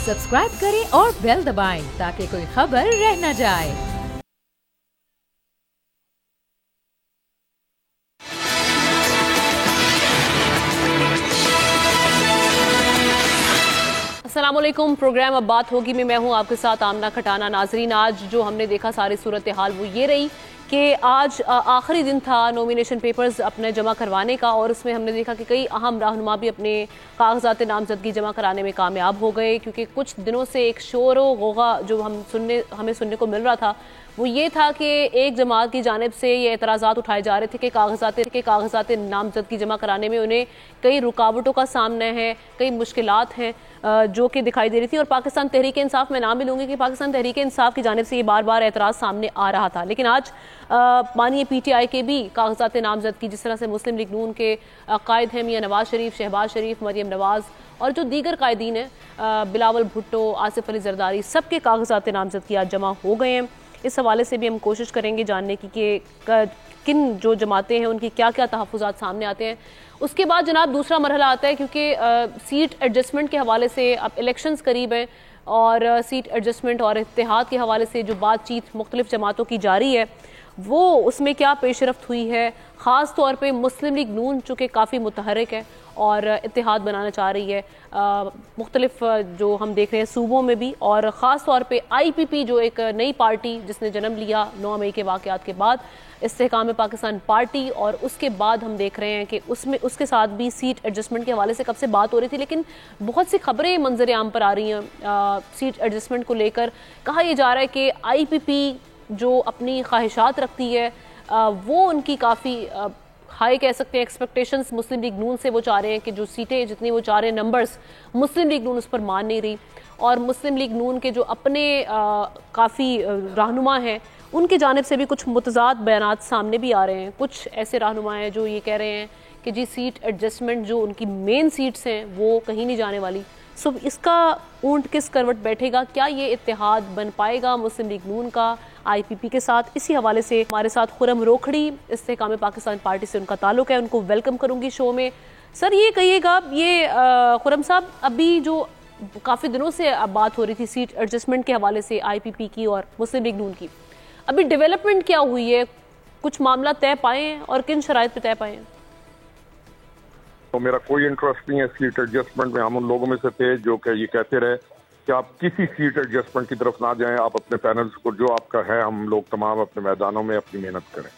Subscribe करें और bell दबाएं ताकि कोई खबर रह न जाए। अस्सलामुअलैकुम। प्रोग्राम अब बात होगी में मैं हूं आपके साथ आमना खटाना। नाजरीन, आज जो हमने देखा सारी सूरत हाल वो ये रही कि आज आखिरी दिन था नॉमिनेशन पेपर्स अपने जमा करवाने का, और उसमें हमने देखा कि कई अहम रहनुमा भी अपने कागजात नामजदगी जमा कराने में कामयाब हो गए, क्योंकि कुछ दिनों से एक शोर व गौगा जो हमें सुनने को मिल रहा था वो ये था कि एक जमात की जानिब से ये एतराज़ात उठाए जा रहे थे कि कागजात नामजदगी जमा कराने में उन्हें कई रुकावटों का सामना है, कई मुश्किलात हैं जो कि दिखाई दे रही थी। और पाकिस्तान तहरीक इंसाफ, मैं नाम भी लूँगी कि पाकिस्तान तहरीक इंसाफ की जानिब से ये बार बार एतराज़ सामने आ रहा था। लेकिन आज मानिए PTI के भी कागजात नामजदगी, जिस तरह से मुस्लिम लीग नून के कायद हैं मियाँ नवाज शरीफ, शहबाज शरीफ, मरियम नवाज और जो दीगर कायदीन हैं बिलावल भुट्टो, आसिफ अली जरदारी, सबके कागजात नामजदगी आज जमा हो गए हैं। इस हवाले से भी हम कोशिश करेंगे जानने की कि किन जो जमातें हैं उनकी क्या क्या तहफ़्फ़ुज़ात सामने आते हैं। उसके बाद जनाब दूसरा मरहला आता है, क्योंकि सीट एडजस्टमेंट के हवाले से अब इलेक्शंस करीब हैं और सीट एडजस्टमेंट और इत्तेहाद के हवाले से जो बातचीत मुख्तलिफ जमातों की जारी है वो उसमें क्या पेशरफ्त हुई है। ख़ास तौर पे मुस्लिम लीग नून चूँकि काफ़ी मुतहरिक है और इत्तेहाद बनाना चाह रही है मुख्तलिफ जो हम देख रहे हैं सूबों में भी, और ख़ास तौर पे IPP जो एक नई पार्टी जिसने जन्म लिया 9 मई के वाक़यात के बाद, इस्तेहकाम पाकिस्तान पार्टी, और उसके बाद हम देख रहे हैं कि उसमें उसके साथ भी सीट एडजस्टमेंट के हवाले से कब से बात हो रही थी, लेकिन बहुत सी खबरें मंजर आम पर आ रही हैं सीट एडजस्टमेंट को लेकर। कहा यह जा रहा है कि IPP जो अपनी ख्वाहिशात रखती है वो उनकी काफ़ी हाई कह सकते हैं एक्सपेक्टेशंस मुस्लिम लीग नून से वो चाह रहे हैं कि जो सीटें जितनी वो चाह रहे हैं नंबर्स, मुस्लिम लीग नून उस पर मान नहीं रही। और मुस्लिम लीग नून के जो अपने काफ़ी रहनुमा हैं उनकी जानिब से भी कुछ मुतज़ाद बयानात सामने भी आ रहे हैं। कुछ ऐसे रहनुमा हैं जो ये कह रहे हैं कि जी सीट एडजस्टमेंट जो उनकी मेन सीट्स हैं वो कहीं नहीं जाने वाली। सो इसका ऊंट किस करवट बैठेगा, क्या ये इत्तेहाद बन पाएगा मुस्लिम लीग नून का IPP के साथ? इसी हवाले से हमारे साथ खुरम रोखड़ी, इस्तेहकाम पाकिस्तान पार्टी से उनका ताल्लुक है, उनको वेलकम करूंगी शो में। सर ये कहिएगा, ये खुरम साहब, अभी जो काफ़ी दिनों से अब बात हो रही थी सीट एडजस्टमेंट के हवाले से IPP की और मुस्लिम लीग नून की, अभी डेवलपमेंट क्या हुई है? कुछ मामला तय पाए हैं और किन शराइत पे तय पाए हैं? तो मेरा कोई इंटरेस्ट नहीं है सीट एडजस्टमेंट में। हम उन लोगों में से थे जो कि ये कहते रहे कि आप किसी सीट एडजस्टमेंट की तरफ ना जाएं, आप अपने पैनल्स को जो आपका है, हम लोग तमाम अपने मैदानों में अपनी मेहनत करें।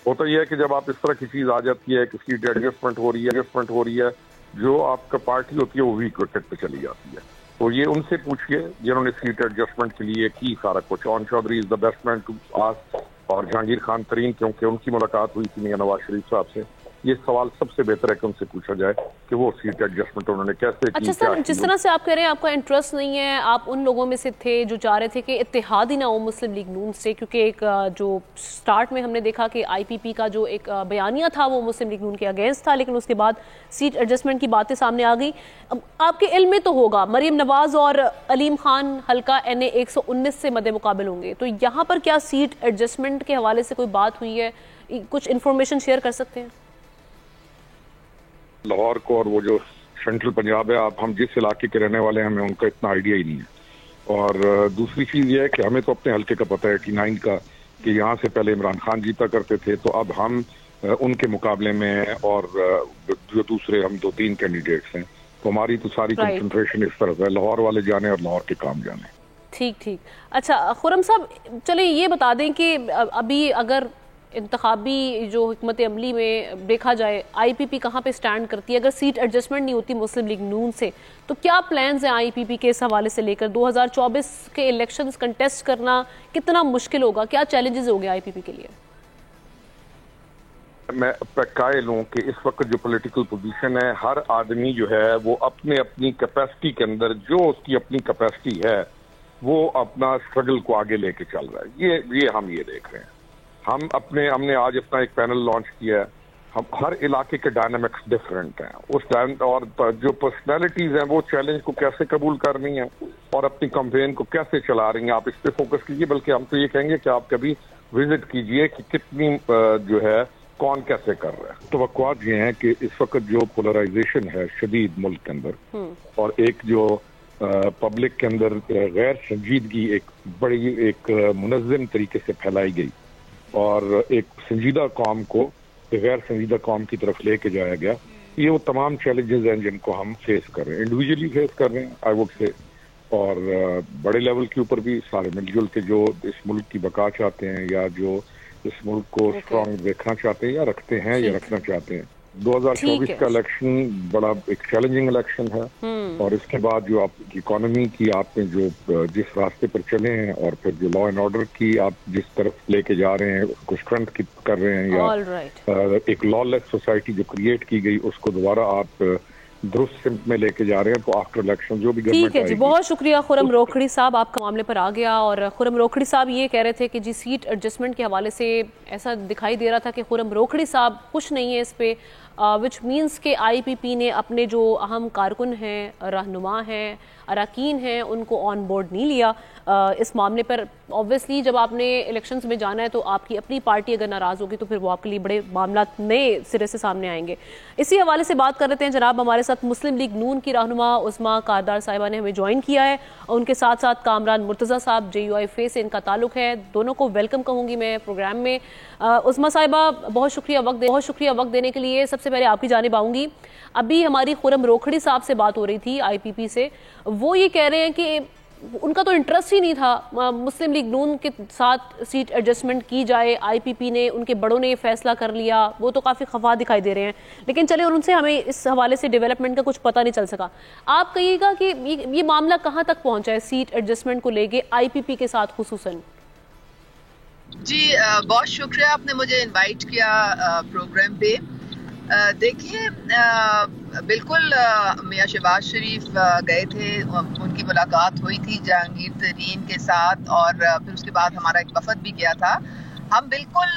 होता यह है कि जब आप इस तरह की चीज़ आ जाती है कि सीट एडजस्टमेंट हो रही है, जो आपका पार्टी होती है वो वीक विकेट पे चली जाती है। तो ये उनसे पूछिए जिन्होंने सीट एडजस्टमेंट के लिए की सारा कुछ। Aun Chaudhry is the best man to ask, और जहांगीर खान तरीन, क्योंकि उनकी मुलाकात हुई थी मियां नवाज शरीफ साहब से। ये सवाल सबसे बेहतर है कि उनसे पूछा जाए कि वो सीट एडजस्टमेंट उन्होंने कैसे की। अच्छा सर, जिस तरह से आप कह रहे हैं आपका इंटरेस्ट नहीं है, आप उन लोगों में से थे जो चाह रहे थे कि इत्तेहाद ही ना हो मुस्लिम लीग नून से, क्योंकि एक जो स्टार्ट में हमने देखा कि IPP का जो एक बयानिया था वो मुस्लिम लीग नून के अगेंस्ट था, लेकिन उसके बाद सीट एडजस्टमेंट की बातें सामने आ गई। अब आपके इल्म में तो होगा मरियम नवाज और अलीम खान हल्का NA 119 से मद्दे मुकाबिल होंगे, तो यहाँ पर क्या सीट एडजस्टमेंट के हवाले से कोई बात हुई है? कुछ इन्फॉर्मेशन शेयर कर सकते हैं? लाहौर को और वो जो सेंट्रल पंजाब है, हम जिस इलाके के रहने वाले हैं, हमें उनका इतना आइडिया ही नहीं है। और दूसरी चीज़ ये है कि हमें तो अपने हल्के का पता है 89 का, कि यहाँ से पहले इमरान खान जीता करते थे, तो अब हम उनके मुकाबले में और जो दूसरे हम 2-3 कैंडिडेट्स हैं, तो हमारी तो सारी कंसंट्रेशन इस तरफ है, लाहौर वाले जाने और लाहौर के काम जाने। ठीक। अच्छा खुरम साहब, चलिए ये बता दें कि अभी अगर इंतखाबी जो हिकमत अमली में देखा जाए IPP कहाँ पे स्टैंड करती है, अगर सीट एडजस्टमेंट नहीं होती मुस्लिम लीग नून से, तो क्या प्लान्स हैं IPP के इस हवाले से लेकर? 2024 के इलेक्शंस कंटेस्ट करना कितना मुश्किल होगा, क्या चैलेंजेस होंगे IPP के लिए? मैं कायल हूँ कि इस वक्त जो पॉलिटिकल पोजीशन है, हर आदमी जो है वो अपने अपनी कैपेसिटी के अंदर, जो उसकी अपनी कैपेसिटी है, वो अपना स्ट्रगल को आगे लेके चल रहा है। ये हम ये देख रहे हैं। हमने आज अपना एक पैनल लॉन्च किया है। हम हर इलाके के डायनामिक्स डिफरेंट हैं, और जो पर्सनैलिटीज हैं वो चैलेंज को कैसे कबूल कर रही हैं और अपनी कैंपेन को कैसे चला रही हैं, आप इस पे फोकस कीजिए। बल्कि हम तो ये कहेंगे कि आप कभी विजिट कीजिए कि कितनी जो है कौन कैसे कर रहा है। तो वक़्त ये है कि इस वक्त जो पोलराइजेशन है शदीद मुल्क के अंदर, और एक जो पब्लिक के अंदर गैर संजीदगी एक मुनज़्ज़म तरीके से फैलाई गई और एक संजीदा कौम को गैर संजीदा कौम की तरफ लेके जाया गया। ये वो तमाम चैलेंजेस हैं जिनको हम फेस कर रहे हैं, इंडिविजुअली फेस कर रहे हैं आई वुड से, और बड़े लेवल के ऊपर भी सारे मिलजुल के जो इस मुल्क की बका चाहते हैं या जो इस मुल्क को स्ट्रांग देखना चाहते हैं या रखते हैं या रखना चाहते हैं। 2024 का इलेक्शन बड़ा एक चैलेंजिंग इलेक्शन है और इसके बाद जो आप इकोनॉमी की आपने जो जिस रास्ते पर चले हैं और फिर जो लॉ एंड ऑर्डर की आप जिस तरफ लेके जा रहे हैं उसको स्ट्रेंथ कर रहे हैं या एक लॉलेस सोसाइटी जो क्रिएट की गई उसको दोबारा आप दुरुस्त सिमत में लेके जा रहे हैं, तो आफ्टर इलेक्शन जो भी गवर्नमेंट ठीक है जी, बहुत शुक्रिया खुरम रोखड़ी साहब, आपका मामले पर आ गया। और खुरम रोखड़ी साहब ये कह रहे थे कि जी सीट एडजस्टमेंट के हवाले से ऐसा दिखाई दे रहा था कि खुरम रोखड़ी साहब खुश नहीं है इस पे, विच मीन्स के IPP ने अपने जो अहम कारकुन हैं, रहनुमा हैं, अरकान हैं, उनको ऑन बोर्ड नहीं लिया इस मामले पर। ऑब्वियसली जब आपने इलेक्शंस में जाना है तो आपकी अपनी पार्टी अगर नाराज़ होगी तो फिर वो आपके लिए बड़े मामला नए सिरे से सामने आएंगे। इसी हवाले से बात कर लेते हैं जनाब, हमारे साथ मुस्लिम लीग नून की रहनुमा उस्मा कारदार साहिबा ने हमें ज्वाइन किया है और उनके साथ साथ कामरान मुर्तज़ा साहब JUIF से इनका ताल्लुक है। दोनों को वेलकम कहूँगी मैं प्रोग्राम में। उस्मा साहिबा बहुत शुक्रिया वक्त देने के लिए। सबसे पहले आपकी जानिब आऊँगी, अभी हमारी खुरम रोखड़ी साहब से बात हो रही थी IPP से, वो ये कह रहे हैं कि उनका तो इंटरेस्ट ही नहीं था मुस्लिम लीग नून के साथ सीट एडजस्टमेंट की जाए, IPP ने उनके बड़ों ने ये फैसला कर लिया, वो तो काफ़ी खफा दिखाई दे रहे हैं। लेकिन चले उनसे हमें इस हवाले से डेवलपमेंट का कुछ पता नहीं चल सका। आप कहिएगा कि ये मामला कहाँ तक पहुँचा है सीट एडजस्टमेंट को लेके IPP के साथ खुसूसन? जी बहुत शुक्रिया, आपने मुझे इनवाइट किया प्रोग्राम पे। देखिए बिल्कुल मियां शहबाज शरीफ गए थे, उनकी मुलाकात हुई थी जहांगीर तरीन के साथ और फिर उसके बाद हमारा एक वफद भी गया था। हम बिल्कुल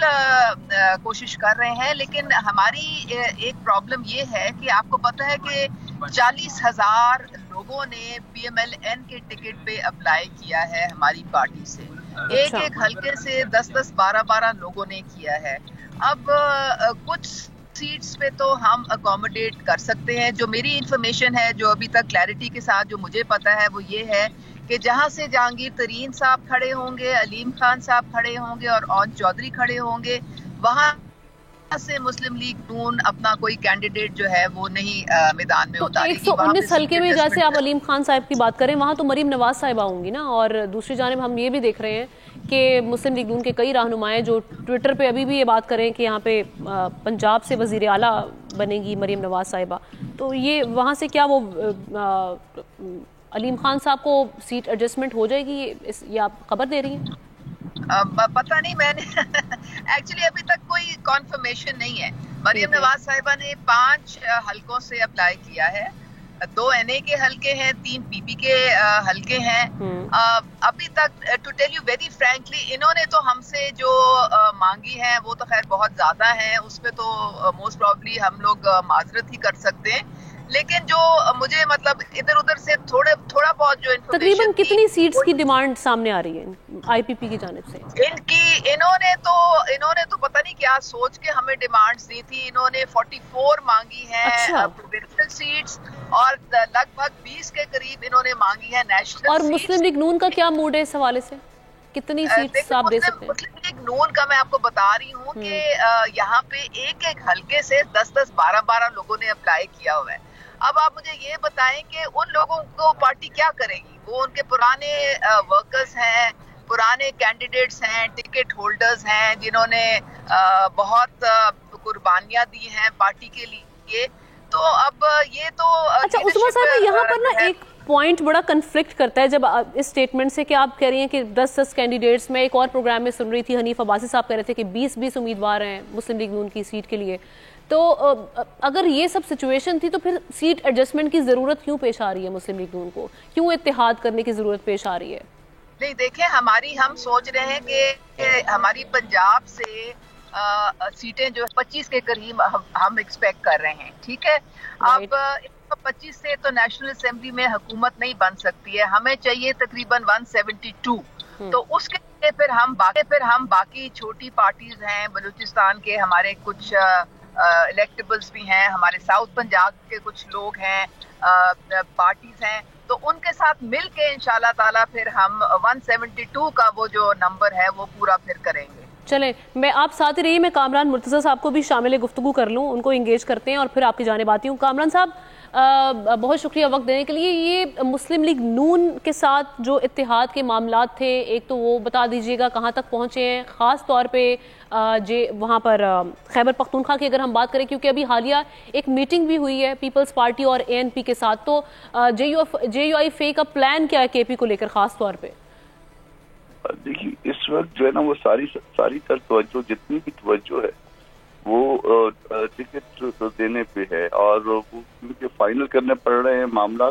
कोशिश कर रहे हैं, लेकिन हमारी एक प्रॉब्लम ये है कि आपको पता है कि 40,000 लोगों ने PMLN के टिकट पे अप्लाई किया है हमारी पार्टी से। एक हल्के से 10-10, 12-12 लोगों ने किया है। अब कुछ सीट्स पे तो हम अकोमोडेट कर सकते हैं। जो मेरी इंफॉर्मेशन है, जो अभी तक क्लैरिटी के साथ जो मुझे पता है, वो ये है कि जहां से जहांगीर तरीन साहब खड़े होंगे, अलीम खान साहब खड़े होंगे और ओन चौधरी खड़े होंगे, वहां से मुस्लिम लीग नून अपना कोई कैंडिडेट जो है वो नहीं मैदान में उतारेगी। 119 हल्के में जैसे आप अलीम खान साहब की बात करें, वहां तो मरीम नवाज साहिबा होंगी ना, और दूसरी जानिब हम ये भी देख रहे हैं कि मुस्लिम लीग नून के कई रहनुमाएं जो ट्विटर पे अभी भी ये बात करें कि यहाँ पे पंजाब से वजीर आला बनेगी मरीम नवाज साहिबा, तो ये वहाँ से क्या वो अलीम खान साहब को सीट एडजस्टमेंट हो जाएगी, ये आप खबर दे रही हैं? पता नहीं, मैंने एक्चुअली अभी तक कोई कॉन्फर्मेशन नहीं है। मरीम नवाज साहिबा ने 5 हलकों से अप्लाई किया है, 2 NA के हलके हैं, 3 PP के हलके हैं। अभी तक to tell you very frankly, इन्होंने तो हमसे जो मांगी है वो तो खैर बहुत ज्यादा है, उस पे तो मोस्ट प्रोबेबली हम लोग माजरत ही कर सकते हैं। लेकिन जो मुझे मतलब इधर उधर से थोड़ा बहुत जो तकरीबन कितनी सीट्स की डिमांड सामने आ रही है IPP की जानिब से? इन्होंने तो पता नहीं क्या सोच के हमें डिमांड्स दी थी। इन्होंने 44 मांगी है प्रोविंशियल सीट्स और लगभग 20 के करीब इन्होंने मांगी है नेशनल। और मुस्लिम लीग नून का क्या मूड है इस हवाले से, कितनी सीट्स आप दे सकते हैं? मुस्लिम लीग नून का मैं आपको बता रही हूँ कि यहाँ पे एक हल्के से 10-10, 12-12 लोगों ने अप्लाई किया हुआ है। अब आप मुझे ये बताएं कि उन लोगों को पार्टी क्या करेगी? वो उनके पुराने वर्कर्स हैं, पुराने कैंडिडेट्स हैं, टिकट होल्डर्स हैं, जिन्होंने बहुत कुर्बानियां दी हैं पार्टी के लिए। तो अब ये तो अच्छा उस्मा साहब, यहाँ पर ना एक पॉइंट बड़ा कन्फ्लिक्ट करता है जब इस स्टेटमेंट से कि आप कह रही हैं कि 10-10 कैंडिडेट्स। मैं एक और प्रोग्राम में सुन रही थी, हनीफ अब्बासी साहब कह रहे थे कि 20-20 उम्मीदवार हैं मुस्लिम लीग नून की सीट के लिए। तो अगर ये सब सिचुएशन थी तो फिर सीट एडजस्टमेंट की जरूरत क्यों पेश आ रही है मुस्लिम लीग नून को? क्यों इत्तेहाद करने की जरूरत पेश आ रही है? नहीं देखिए, हम सोच रहे हैं कि हमारी पंजाब से सीटें जो 25 के करीब हम एक्सपेक्ट कर रहे हैं, ठीक है। अब 25 से तो नेशनल असेंबली में हुकूमत नहीं बन सकती है, हमें चाहिए तकरीबन 172। तो उसके लिए फिर हम बाकी छोटी पार्टीज हैं, बलूचिस्तान के हमारे कुछ इलेक्टेबल्स भी हैं, हमारे साउथ पंजाब के कुछ लोग हैं, पार्टीज हैं, तो उनके साथ मिल के इंशाल्लाह ताला फिर हम 172 का वो जो नंबर है वो पूरा फिर करेंगे। चले, मैं आप साथ ही रहिए, मैं कामरान मुर्तज़ा साहब को भी शामिल गुफ्तगू कर लूँ, उनको इंगेज करते हैं और फिर आपकी जानिब आती हूँ। कामरान साहब, बहुत शुक्रिया वक्त देने के लिए। ये मुस्लिम लीग नून के साथ जो इत्तेहाद के मामलात थे, एक तो वो बता दीजिएगा कहाँ तक पहुँचे हैं, ख़ास तौर पे वहाँ पर खैबर पख्तूनख्वा की अगर हम बात करें, क्योंकि अभी हालिया एक मीटिंग भी हुई है पीपल्स पार्टी और ANP के साथ, तो JUI का प्लान क्या है KP को लेकर ख़ास तौर पर? देखिए, इस वक्त जो है ना वो सारी तर तवज्जो, जितनी भी तवज्जो है वो टिकट देने पे है और वो उनके फाइनल करने पड़ रहे हैं मामला।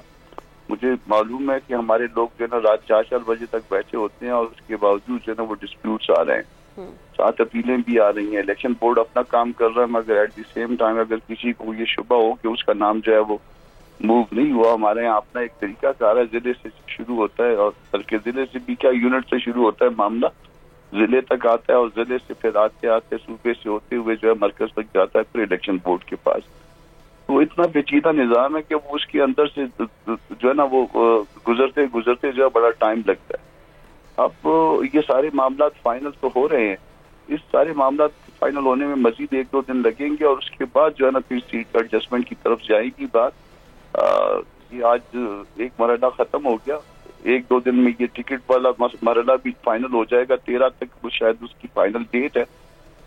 मुझे मालूम है कि हमारे लोग जो है ना रात 4 बजे तक बैठे होते हैं और उसके बावजूद जो है ना वो डिस्प्यूट्स आ रहे हैं, 7 अपीलें भी आ रही हैं। इलेक्शन बोर्ड अपना काम कर रहा है, मगर एट द सेम टाइम अगर किसी को ये शुबा हो कि उसका नाम जो है वो मूव नहीं हुआ, हमारे यहाँ अपना एक तरीका कार है, जिले से शुरू होता है और बल्कि जिले से भी क्या, यूनिट से शुरू होता है मामला, जिले तक आता है और जिले से फिर आते आते सूबे से होते हुए जो है मरकज तक जाता है, फिर इलेक्शन बोर्ड के पास। तो इतना पेचीदा निज़ाम है कि वो उसके अंदर से जो है ना वो गुजरते गुजरते जो है बड़ा टाइम लगता है। अब ये सारे मामला फाइनल तो हो रहे हैं, इस सारे मामला फाइनल होने में मजीद 1-2 दिन लगेंगे और उसके बाद जो है ना फिर सीट एडजस्टमेंट की तरफ जाएगी बात। ये आज एक मरहला खत्म हो गया, 1-2 दिन में ये टिकट वाला मरहला भी फाइनल हो जाएगा। 13 तक वो शायद उसकी फाइनल डेट है,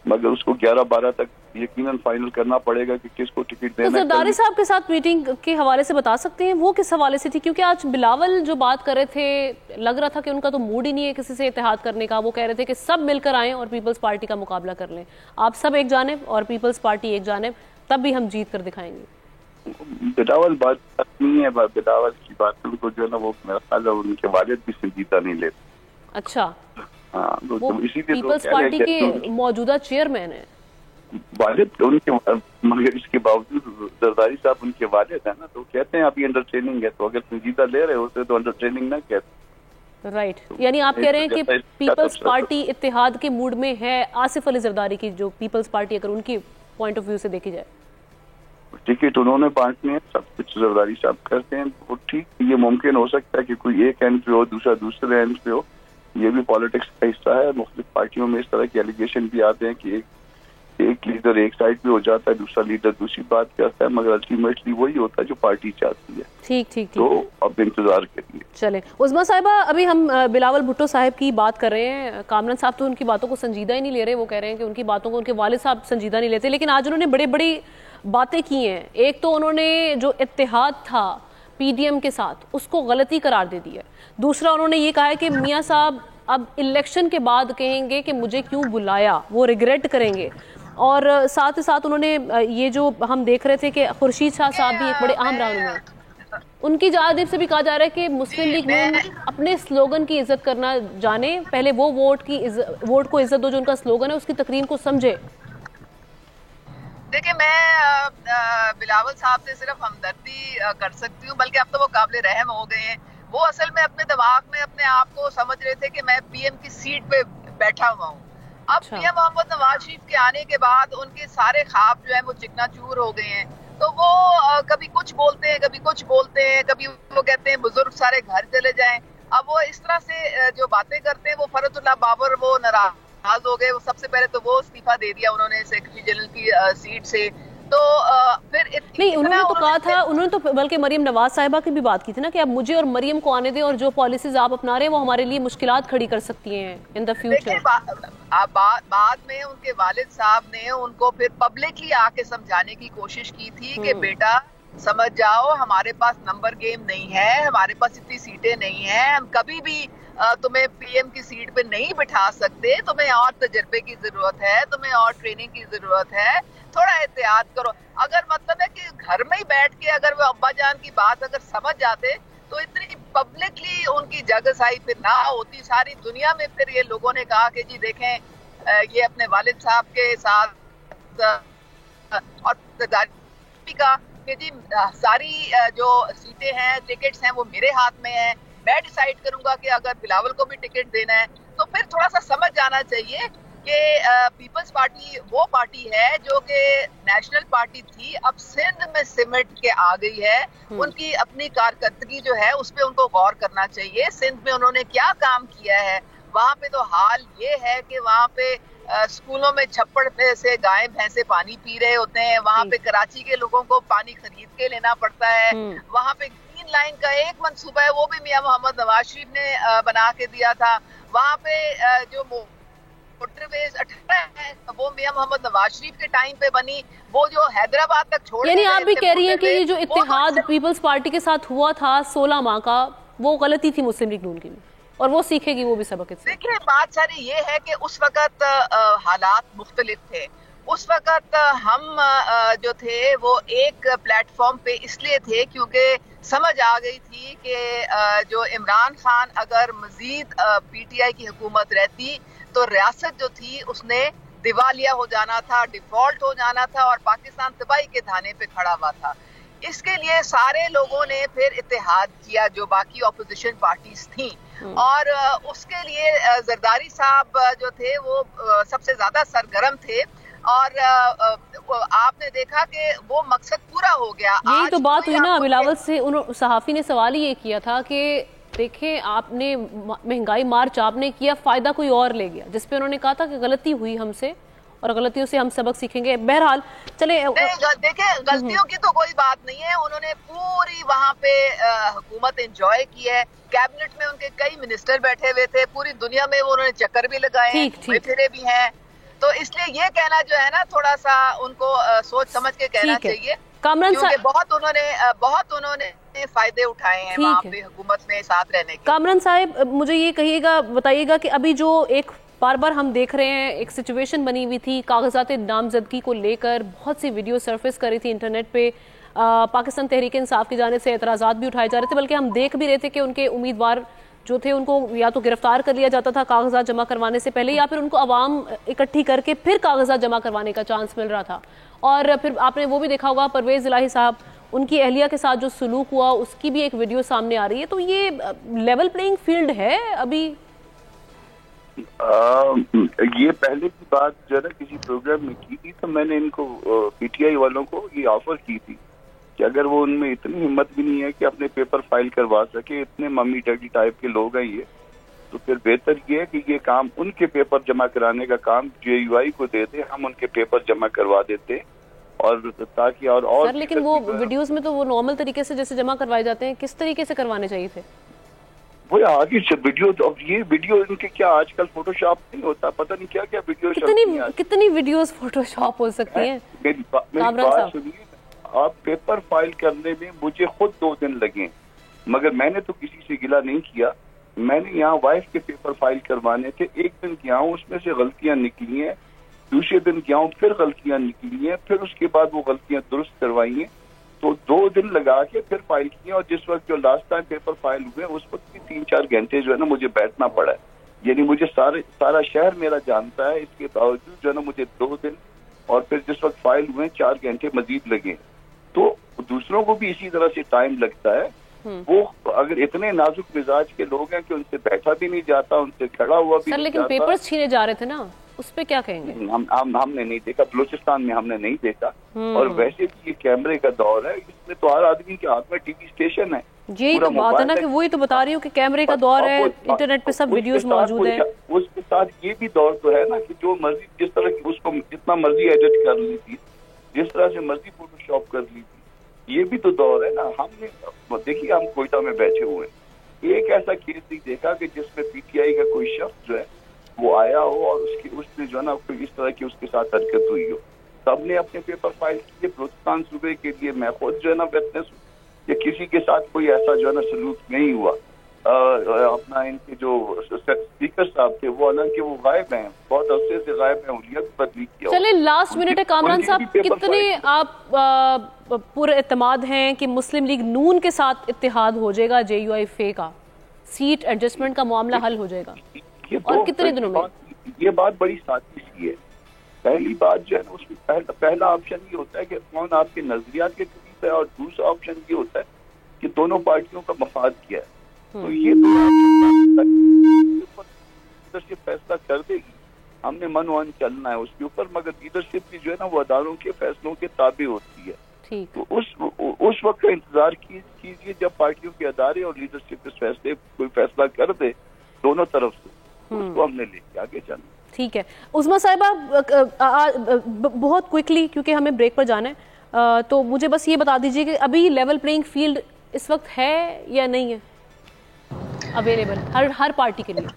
मगर उसको 11-12 तक यकीनन फाइनल करना पड़ेगा कि किसको टिकट देना है। जरदारी साहब के साथ मीटिंग के हवाले से बता सकते हैं वो किस हवाले से थी? क्योंकि आज बिलावल जो बात कर रहे थे, लग रहा था कि उनका तो मूड ही नहीं है किसी से इत्तेहाद करने का। वो कह रहे थे कि सब मिलकर आएं और पीपल्स पार्टी का मुकाबला कर लें, आप सब एक जानिब और पीपल्स पार्टी एक जानिब, तब भी हम जीत कर दिखाएंगे। बिलावल बात नहीं है, बिलावल की बात उनको जो है ना वो मेरा ख्याल है उनके वालिद भी संजीदा नहीं लेते। अच्छा, हाँ, वो पीपल्स पार्टी के मौजूदा चेयरमैन है वालिद उनके, मगर इसके बावजूद जरदारी साहब उनके वालिद है ना, तो कहते हैं अभी अंडर ट्रेनिंग है, तो अगर संजीदा ले रहे होते तो अंडर ट्रेनिंग ना कहते। राइट, यानी आप कह रहे हैं कि पीपल्स पार्टी इत्तेहाद के मूड में है। आसिफ अली जरदारी की जो पीपल्स पार्टी, अगर उनकी पॉइंट ऑफ व्यू से देखी जाए, टिकट उन्होंने बांटने हैं, सब कुछ जरदारी साहब करते हैं, वो ठीक। ये मुमकिन हो सकता है कि कोई एक एंड पे हो, दूसरा दूसरे एंड पे हो, ये भी पॉलिटिक्स का हिस्सा है। मुख्तलिफ पार्टियों में इस तरह के एलिगेशन भी आते हैं कि एक लीडर एक साइड पे हो जाता है, दूसरा लीडर दूसरी बात करता है, मगर अल्टीमेटली वही होता है जो पार्टी चाहती है। ठीक ठीक, तो अब इंतजार करिए। चले, उस्मा साहिबा, अभी हम बिलावल भुट्टो साहब की बात कर रहे हैं। कामरान साहब तो उनकी बातों को संजीदा ही नहीं ले रहे, वो कह रहे हैं कि उनकी बातों को उनके वालिद साहब संजीदा नहीं लेते, लेकिन आज उन्होंने बड़ी बड़ी बातें की हैं। एक तो उन्होंने जो इत्तेहाद था PDM के साथ उसको गलती करार दे दी है। दूसरा उन्होंने ये कहा है कि मियाँ साहब अब इलेक्शन के बाद कहेंगे कि मुझे क्यों बुलाया, वो रिग्रेट करेंगे। और साथ ही साथ उन्होंने ये जो हम देख रहे थे कि खुर्शीद शाह साहब भी एक बड़े अहम रहनुमा, उनकी जानिब से भी कहा जा रहा है कि मुस्लिम लीग नून अपने स्लोगन की इज्जत करना जाने, पहले वो वोट को इज्जत दो जो उनका स्लोगन है, उसकी तकरीर को समझे। देखिए, मैं बिलावल साहब से सिर्फ हमदर्दी कर सकती हूँ, बल्कि अब तो वो काबिल रहम हो गए हैं। वो असल में अपने दिमाग में अपने आप को समझ रहे थे कि मैं PM की सीट पे बैठा हुआ हूँ। अब मियां मोहम्मद नवाज शरीफ के आने के बाद उनके सारे ख्वाब जो है वो चिकनाचूर हो गए हैं। तो वो कभी कुछ बोलते हैं, कभी कुछ बोलते हैं, कभी वो कहते हैं बुजुर्ग सारे घर चले जाएं। अब वो इस तरह से जो बातें करते हैं, वो फरतुल्लाह बाबर वो नाराज हो गए। वो सबसे पहले तो वो इस्तीफा दे दिया उन्होंने सेक्रेटरी जनरल की सीट से। तो फिर नहीं, उन्होंने तो कहा था, उन्होंने तो बल्कि मरियम नवाज साहिबा की भी बात की थी ना कि अब मुझे और मरियम को आने दें और जो पॉलिसीज आप अपना रहे हैं वो हमारे लिए मुश्किलात खड़ी कर सकती हैं इन द फ्यूचर। बाद में उनके वालिद साहब ने उनको फिर पब्लिकली आके समझाने की कोशिश की थी कि बेटा समझ जाओ, हमारे पास नंबर गेम नहीं है, हमारे पास इतनी सीटें नहीं है, हम कभी भी तुम्हें PM की सीट पे नहीं बिठा सकते, तुम्हें और तजर्बे की जरूरत है, तुम्हें और ट्रेनिंग की जरूरत है, थोड़ा एहतियात करो। अगर मतलब है कि घर में ही बैठ के अगर वो अब्बा जान की बात अगर समझ जाते तो इतनी पब्लिकली उनकी जगसाई फिर ना होती सारी दुनिया में। फिर ये लोगों ने कहा कि जी देखें, ये अपने वालिद साहब के साथ और का कि जी सारी जो सीटें हैं, टिकट्स हैं, वो मेरे हाथ में है, मैं डिसाइड करूंगा कि अगर बिलावल को भी टिकट देना है। तो फिर थोड़ा सा समझ जाना चाहिए कि पीपल्स पार्टी वो पार्टी है जो कि नेशनल पार्टी थी, अब सिंध में सिमट के आ गई है। उनकी अपनी कारकर्दगी जो है उस पे उनको गौर करना चाहिए। सिंध में उन्होंने क्या काम किया है, वहाँ पे तो हाल ये है कि वहाँ पे स्कूलों में छप्पड़ पे से गाय भैंसे पानी पी रहे होते हैं, वहाँ पे कराची के लोगों को पानी खरीद के लेना पड़ता है। वहाँ पे ग्रीन लाइन का एक मंसूबा है, वो भी मियां मोहम्मद नवाज शरीफ ने बना के दिया था। वहाँ पे जो मोटरवेज 18 है वो मियां मोहम्मद नवाज शरीफ के टाइम पे बनी, वो जो हैदराबाद तक छोड़, यानी आप भी कह रही हैं कि ये जो इत्तेहाद पीपल्स पार्टी के साथ हुआ था 16 माह का, वो गलती थी मुस्लिम लीग नून की भी, और वो सीखेगी वो भी सबक इससे। देखिए बात सारी ये है कि उस वक्त हालात मुख्तलिफ थे। उस वक्त हम जो थे वो एक प्लेटफॉर्म पे इसलिए थे क्योंकि समझ आ गई थी कि जो इमरान खान अगर मजीद पीटीआई की हुकूमत रहती तो रियासत जो थी उसने दिवालिया हो जाना था, डिफॉल्ट हो जाना था और पाकिस्तान तबाही के धाने पे खड़ा हुआ था। इसके लिए सारे लोगों ने फिर इत्तेहाद किया जो बाकी ऑपोजिशन पार्टीज थी, और उसके लिए जरदारी साहब जो थे वो सबसे ज्यादा सरगर्म थे, और आपने देखा कि वो मकसद पूरा हो गया। यही तो बात हुई ना बिलावल से, उन सहाफी ने सवाल ही ये किया था कि देखें आपने महंगाई मार्च आपने किया, फायदा कोई और ले गया, जिसपे उन्होंने कहा था कि गलती हुई हमसे और गलतियों से हम सबक सीखेंगे। बहरहाल चले देखिए गलतियों की तो कोई बात नहीं है, उन्होंने पूरी वहाँ पे हुकूमत एंजॉय की है। कैबिनेट में उनके कई मिनिस्टर बैठे हुए थे, पूरी दुनिया में वो उन्होंने चक्कर भी लगाए, फिरे भी हैं। तो इसलिए ये कहना जो है ना थोड़ा सा उनको सोच समझ के कहना चाहिए, क्योंकि बहुत उन्होंने फायदे उठाए हैं वहाँ पे हुकूमत में साथ रहने के। कामरान साहब मुझे ये कहिएगा, बताइएगा कि अभी जो एक बार बार हम देख रहे हैं एक सिचुएशन बनी हुई थी कागजात नामजदगी को लेकर, बहुत सी वीडियो सरफेस कर रही थी इंटरनेट पे, पाकिस्तान तहरीक इंसाफ की जानिब से एतराज़ात भी उठाए जा रहे थे, बल्कि हम देख भी रहे थे कि उनके उम्मीदवार जो थे उनको या तो गिरफ्तार कर लिया जाता था कागजात जमा करवाने से पहले, या फिर उनको अवाम इकट्ठी करके फिर कागजात जमा करवाने का चांस मिल रहा था। और फिर आपने वो भी देखा होगा परवेज इलाही साहब, उनकी अहलिया के साथ जो सलूक हुआ उसकी भी एक वीडियो सामने आ रही है। तो ये लेवल प्लेइंग फील्ड है अभी? ये पहले की बात जो है ना किसी प्रोग्राम में की थी, तो मैंने इनको पीटीआई वालों को ये ऑफर की थी कि अगर वो उनमें इतनी हिम्मत भी नहीं है कि अपने पेपर फाइल करवा सके, इतने मम्मी डैडी टाइप के लोग हैं ये, तो फिर बेहतर ये है कि ये काम उनके पेपर जमा कराने का काम जेयूआई को दे दे, हम उनके पेपर जमा करवा देते, और ताकि और सर लेकिन वो वीडियोस में तो वो नॉर्मल तरीके से जैसे जमा करवाए जाते हैं, किस तरीके से करवाने चाहिए थे वो आगे वीडियो? तो अब ये वीडियो इनके क्या आजकल फोटोशॉप नहीं होता, पता नहीं क्या क्या वीडियो, कितनी वीडियोस फोटोशॉप हो सकती हैं? मेरी बात सुनिए, आप पेपर फाइल करने में मुझे खुद 2 दिन लगे, मगर मैंने तो किसी से गिला नहीं किया। मैंने यहाँ वाइफ के पेपर फाइल करवाने थे, एक दिन गया हूँ उसमें से गलतियां निकली हैं, दूसरे दिन गया हूँ फिर गलतियां निकली हैं, फिर उसके बाद वो गलतियां दुरुस्त करवाई हैं, तो 2 दिन लगा के फिर फाइल किए। और जिस वक्त जो लास्ट टाइम पेपर फाइल हुए उस वक्त भी 3-4 घंटे जो है ना मुझे बैठना पड़ा है, यानी मुझे सारा शहर मेरा जानता है, इसके बावजूद जो है ना मुझे 2 दिन और फिर जिस वक्त फाइल हुए 4 घंटे मजीद लगे। तो दूसरों को भी इसी तरह से टाइम लगता है। वो अगर इतने नाजुक मिजाज के लोग हैं कि उनसे बैठा भी नहीं जाता, उनसे खड़ा हुआ भी नहीं लेकिन पेपर्स छीने जा रहे थे ना, उस पे क्या कहेंगे? हमने नहीं देखा, बलूचिस्तान में हमने नहीं देखा। और वैसे भी ये कैमरे का दौर है, इसमें तो हर आदमी के हाथ में टीवी स्टेशन है। यही तो बात है ना कि वही तो बता रही हूँ कि कैमरे का दौर है, इंटरनेट पे सब वीडियोस मौजूद है। उसके साथ ये भी दौर तो है ना कि जो मर्जी जिस तरह की उसको जितना मर्जी एडिट कर ली थी, जिस तरह से मर्जी फोटोशॉप कर ली थी, ये भी तो दौर है ना। हमने देखिए हम कोयटा में बैठे हुए हैं, एक ऐसा केस नहीं देखा कि जिसमें पीटीआई का कोई शख्स जो है वो आया हो और उसने जो है ना कोई इस तरह की उसके साथ हरकत हुई हो। सबने अपने पेपर फाइल किए। बलूचिस्तान सूबे के लिए मैं खुद जो है ना विटनेस हूँ कि किसी के साथ कोई ऐसा जो है ना सलूक नहीं हुआ। अपना इनके जो स्पीकर साहब थे वो हालांकि वो गायब हैं, बहुत अरसे से गायब हैं, उलियत बदली किया। चले लास्ट मिनट है कामरान साहब, कितने आप पूरे इत्तेमाद हैं कि मुस्लिम लीग नून के साथ इत्तेहाद हो जाएगा, जेयूआई का सीट एडजस्टमेंट का मामला हल हो जाएगा, और कितने दिनों में? ये बात बड़ी सादगी सी है। पहली बात जो है ना उसमें पहला ऑप्शन ये होता है कि कौन आपके नजरियात के करीब है, और दूसरा ऑप्शन ये होता है कि दोनों पार्टियों का मफाद क्या है। तो ये फैसला कर देगी। हमने मनमान चलना है उसके ऊपर, मगर लीडरशिप की जो है ना वो अदालों के फैसलों के ताबे होती है। तो उस वक्त का इंतजार कीजिए जब पार्टियों के अदारे और लीडरशिप इस फैसले कोई फैसला कर दे दोनों तरफ से, उसको हमने लेके आगे चलना। ठीक है उस्मा साहिबा, बहुत क्विकली क्योंकि हमें ब्रेक पर जाना है, तो मुझे बस ये बता दीजिए कि अभी लेवल प्लेइंग फील्ड इस वक्त है या नहीं है अवेलेबल हर पार्टी के लिए?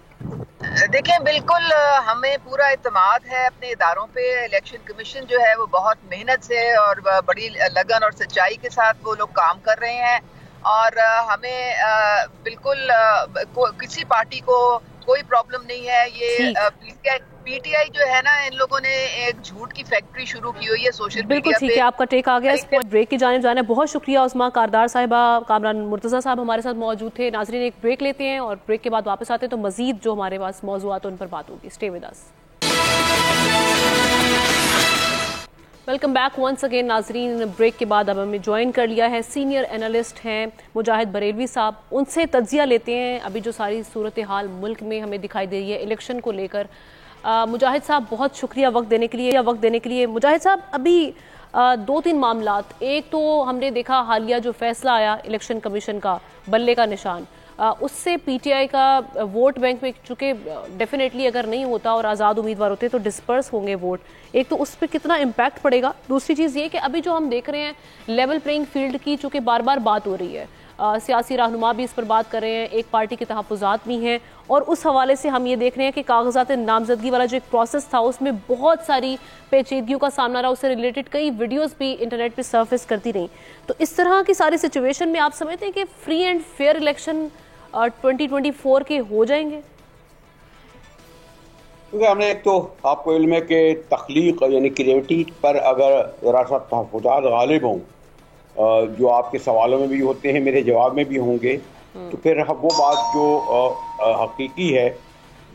देखिए बिल्कुल हमें पूरा इत्मीनान है अपने इदारों पे। इलेक्शन कमीशन जो है वो बहुत मेहनत से और बड़ी लगन और सच्चाई के साथ वो लोग काम कर रहे हैं, और हमें बिल्कुल किसी पार्टी को कोई प्रॉब्लम नहीं है। ये पीटीआई जो है ना, इन लोगों ने एक झूठ की फैक्ट्री शुरू की हुई है सोशल मीडिया पे। बिल्कुल ठीक है, आपका टेक आ गया। इस ब्रेक की जाने जाना है। बहुत शुक्रिया उस्मा कारदार साहिबा, कामरान मुर्तज़ा साहब हमारे साथ मौजूद थे। नाज़रीन एक ब्रेक लेते हैं और ब्रेक के बाद वापस आते हैं तो मजीद जो हमारे पास मौज़ूआत उन पर बात होगी। Stay with us. Welcome back once again नाजरीन। ब्रेक के बाद अब हमें ज्वाइन कर लिया है सीनियर एनालिस्ट हैं मुजाहिद बरेलवी साहब। उनसे तज्जिया लेते हैं अभी जो सारी सूरत हाल मुल्क में हमें दिखाई दे रही है इलेक्शन को लेकर। मुजाहिद साहब बहुत शुक्रिया वक्त देने के लिए। मुजाहिद साहब अभी 2-3 मामलात, एक तो हमने देखा हालिया जो फैसला आया इलेक्शन कमीशन का बल्ले का निशान, उससे पीटीआई का वोट बैंक में चूँकि डेफिनेटली अगर नहीं होता और आज़ाद उम्मीदवार होते तो डिस्पर्स होंगे वोट, एक तो उस पर कितना इम्पैक्ट पड़ेगा। दूसरी चीज़ ये कि अभी जो हम देख रहे हैं लेवल प्लेइंग फील्ड की चूँकि बार बार बात हो रही है, सियासी रहनुमा भी इस पर बात कर रहे हैं, एक पार्टी के तहफ़्फ़ुज़ात भी हैं, और उस हवाले से हम ये देख रहे हैं कि कागजात नामजदगी वाला जो एक प्रोसेस था उसमें बहुत सारी पेचीदगियों का सामना रहा, उससे रिलेटेड कई वीडियोस भी इंटरनेट पे सरफेस करती रहीं। तो इस तरह की सारी सिचुएशन में आप समझते हैं कि फ्री एंड फेयर इलेक्शन 2024 के हो जाएंगे? क्योंकि हमने एक तो आपको इल्म है कि तख्लीक यानी क्रिएटिविटी पर अगर ज़रा सा तहफ़्फ़ुज़ात गालिब हों, जो आपके सवालों में भी होते हैं मेरे जवाब में भी होंगे, तो फिर वो बात जो हकीकी है